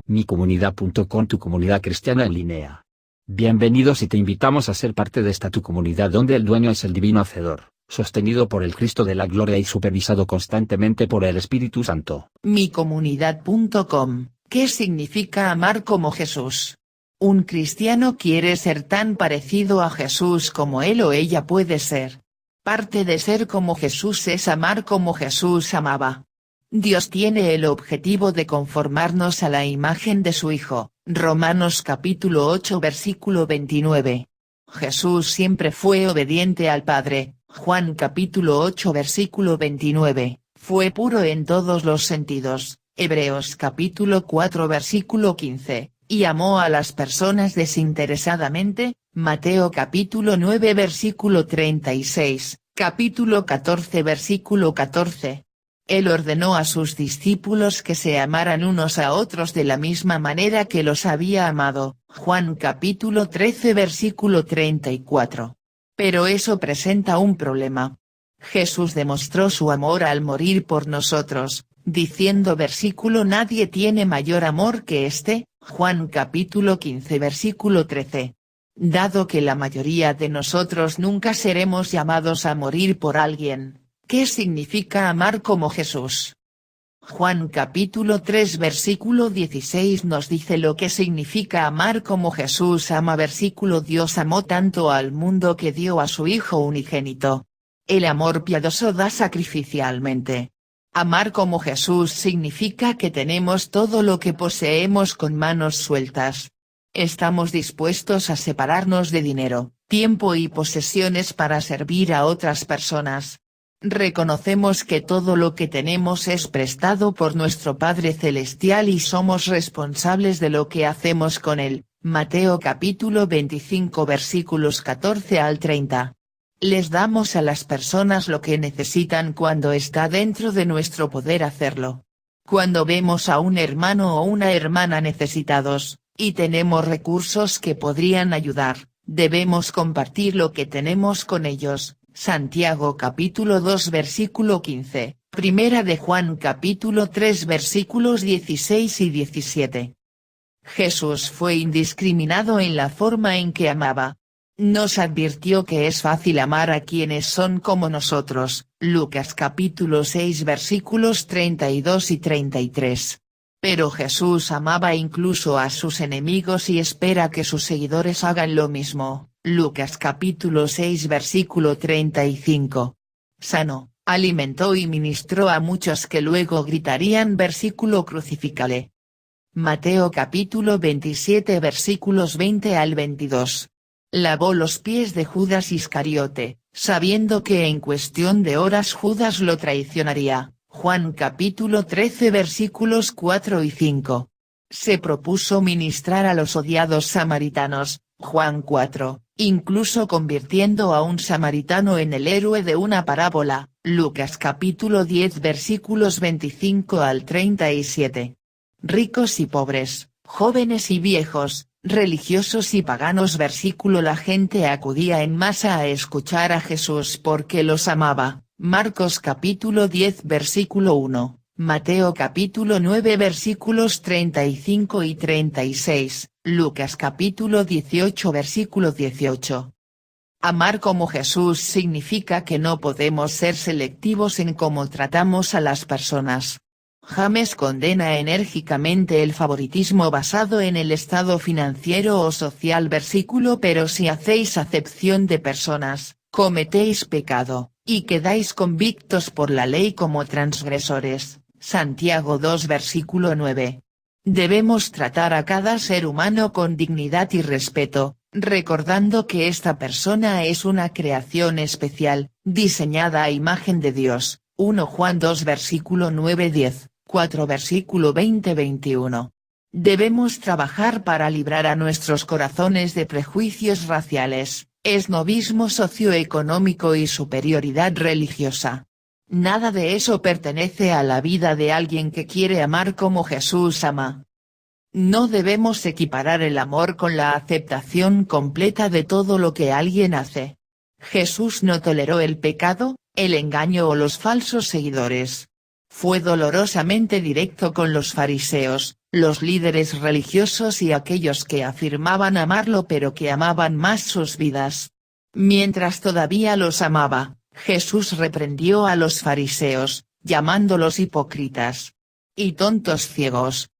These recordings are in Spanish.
micomunidad.com, tu comunidad cristiana en línea. Bienvenidos y te invitamos a ser parte de esta tu comunidad donde el dueño es el divino Hacedor, sostenido por el Cristo de la Gloria y supervisado constantemente por el Espíritu Santo. Micomunidad.com, ¿qué significa amar como Jesús? Un cristiano quiere ser tan parecido a Jesús como él o ella puede ser. Parte de ser como Jesús es amar como Jesús amaba. Dios tiene el objetivo de conformarnos a la imagen de su Hijo, Romanos capítulo 8 versículo 29. Jesús siempre fue obediente al Padre, Juan capítulo 8 versículo 29, fue puro en todos los sentidos, Hebreos capítulo 4 versículo 15, y amó a las personas desinteresadamente, Mateo capítulo 9 versículo 36, capítulo 14 versículo 14. Él ordenó a sus discípulos que se amaran unos a otros de la misma manera que los había amado, Juan capítulo 13 versículo 34. Pero eso presenta un problema. Jesús demostró su amor al morir por nosotros, diciendo versículo nadie tiene mayor amor que este, Juan capítulo 15 versículo 13. Dado que la mayoría de nosotros nunca seremos llamados a morir por alguien, ¿qué significa amar como Jesús? Juan capítulo 3 versículo 16 nos dice lo que significa amar como Jesús ama. Versículo Dios amó tanto al mundo que dio a su Hijo unigénito. El amor piadoso da sacrificialmente. Amar como Jesús significa que tenemos todo lo que poseemos con manos sueltas. Estamos dispuestos a separarnos de dinero, tiempo y posesiones para servir a otras personas. Reconocemos que todo lo que tenemos es prestado por nuestro Padre Celestial y somos responsables de lo que hacemos con él, Mateo capítulo 25 versículos 14 al 30. Les damos a las personas lo que necesitan cuando está dentro de nuestro poder hacerlo. Cuando vemos a un hermano o una hermana necesitados, y tenemos recursos que podrían ayudar, debemos compartir lo que tenemos con ellos. Santiago capítulo 2 versículo 15, Primera de Juan capítulo 3 versículos 16 y 17. Jesús fue indiscriminado en la forma en que amaba. Nos advirtió que es fácil amar a quienes son como nosotros, Lucas capítulo 6 versículos 32 y 33. Pero Jesús amaba incluso a sus enemigos y espera que sus seguidores hagan lo mismo. Lucas capítulo 6 versículo 35. Sanó, alimentó y ministró a muchos que luego gritarían versículo crucifícale. Mateo capítulo 27 versículos 20 al 22. Lavó los pies de Judas Iscariote, sabiendo que en cuestión de horas Judas lo traicionaría. Juan capítulo 13 versículos 4 y 5. Se propuso ministrar a los odiados samaritanos, Juan 4, incluso convirtiendo a un samaritano en el héroe de una parábola, Lucas capítulo 10 versículos 25 al 37. Ricos y pobres, jóvenes y viejos, religiosos y paganos. Versículo la gente acudía en masa a escuchar a Jesús porque los amaba. Marcos capítulo 10 versículo 1, Mateo capítulo 9 versículos 35 y 36, Lucas capítulo 18 versículo 18. Amar como Jesús significa que no podemos ser selectivos en cómo tratamos a las personas. James condena enérgicamente el favoritismo basado en el estado financiero o social. Versículo pero si hacéis acepción de personas, cometéis pecado, y quedáis convictos por la ley como transgresores. Santiago 2 versículo 9. Debemos tratar a cada ser humano con dignidad y respeto, recordando que esta persona es una creación especial, diseñada a imagen de Dios. 1 Juan 2 versículo 9-10, 4 versículo 20-21. Debemos trabajar para librar a nuestros corazones de prejuicios raciales, esnovismo socioeconómico y superioridad religiosa. Nada de eso pertenece a la vida de alguien que quiere amar como Jesús ama. No debemos equiparar el amor con la aceptación completa de todo lo que alguien hace. Jesús no toleró el pecado, el engaño o los falsos seguidores. Fue dolorosamente directo con los fariseos, los líderes religiosos y aquellos que afirmaban amarlo pero que amaban más sus vidas. Mientras todavía los amaba, Jesús reprendió a los fariseos, llamándolos hipócritas y tontos ciegos.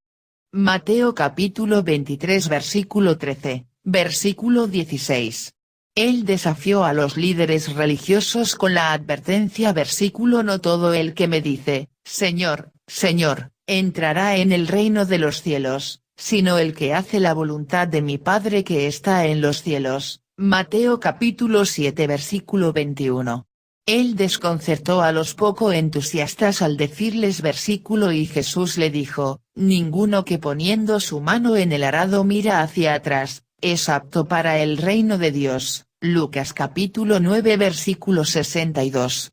Mateo capítulo 23 versículo 13, versículo 16. Él desafió a los líderes religiosos con la advertencia versículo: no todo el que me dice, Señor, Señor, entrará en el reino de los cielos, sino el que hace la voluntad de mi Padre que está en los cielos. Mateo capítulo 7 versículo 21. Él desconcertó a los poco entusiastas al decirles versículo: y Jesús le dijo, ninguno que poniendo su mano en el arado mira hacia atrás, es apto para el reino de Dios. Lucas capítulo 9 versículo 62.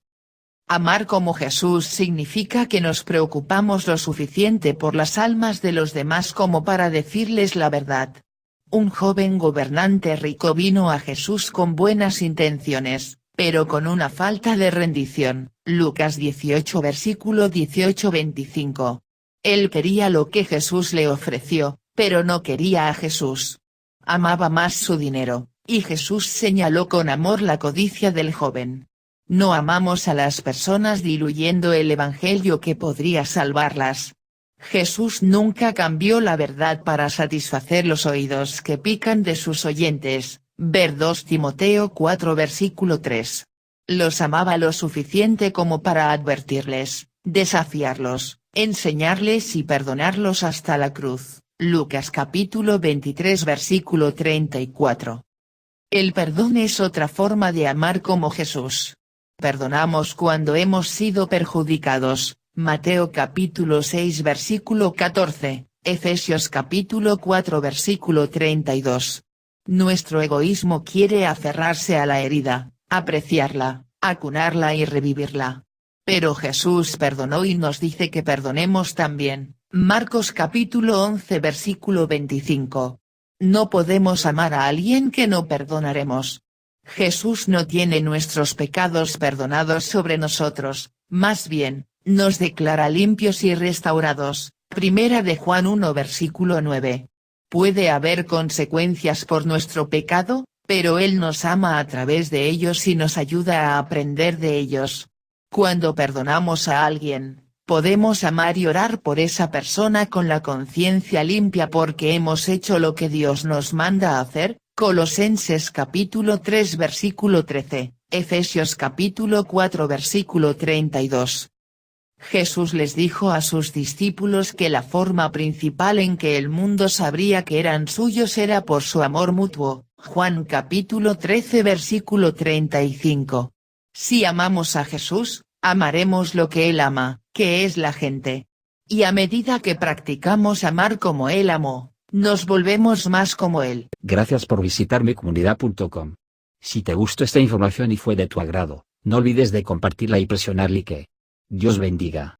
Amar como Jesús significa que nos preocupamos lo suficiente por las almas de los demás como para decirles la verdad. Un joven gobernante rico vino a Jesús con buenas intenciones, pero con una falta de rendición. Lucas 18 versículo 18-25. Él quería lo que Jesús le ofreció, pero no quería a Jesús. Amaba más su dinero, y Jesús señaló con amor la codicia del joven. No amamos a las personas diluyendo el evangelio que podría salvarlas. Jesús nunca cambió la verdad para satisfacer los oídos que pican de sus oyentes. Ver 2 Timoteo 4 versículo 3. Los amaba lo suficiente como para advertirles, desafiarlos, enseñarles y perdonarlos hasta la cruz. Lucas capítulo 23 versículo 34. El perdón es otra forma de amar como Jesús. Perdonamos cuando hemos sido perjudicados. Mateo capítulo 6 versículo 14, Efesios capítulo 4 versículo 32. Nuestro egoísmo quiere aferrarse a la herida, apreciarla, acunarla y revivirla. Pero Jesús perdonó y nos dice que perdonemos también. Marcos capítulo 11 versículo 25. No podemos amar a alguien que no perdonaremos. Jesús no tiene nuestros pecados perdonados sobre nosotros, más bien, nos declara limpios y restaurados. Primera de Juan 1 versículo 9. Puede haber consecuencias por nuestro pecado, pero Él nos ama a través de ellos y nos ayuda a aprender de ellos. Cuando perdonamos a alguien, podemos amar y orar por esa persona con la conciencia limpia porque hemos hecho lo que Dios nos manda a hacer. Colosenses capítulo 3 versículo 13, Efesios capítulo 4 versículo 32. Jesús les dijo a sus discípulos que la forma principal en que el mundo sabría que eran suyos era por su amor mutuo. Juan capítulo 13 versículo 35. Si amamos a Jesús, amaremos lo que Él ama, que es la gente. Y a medida que practicamos amar como Él amó, nos volvemos más como Él. Gracias por visitar micomunidad.com. Si te gustó esta información y fue de tu agrado, no olvides de compartirla y presionar like. Dios bendiga.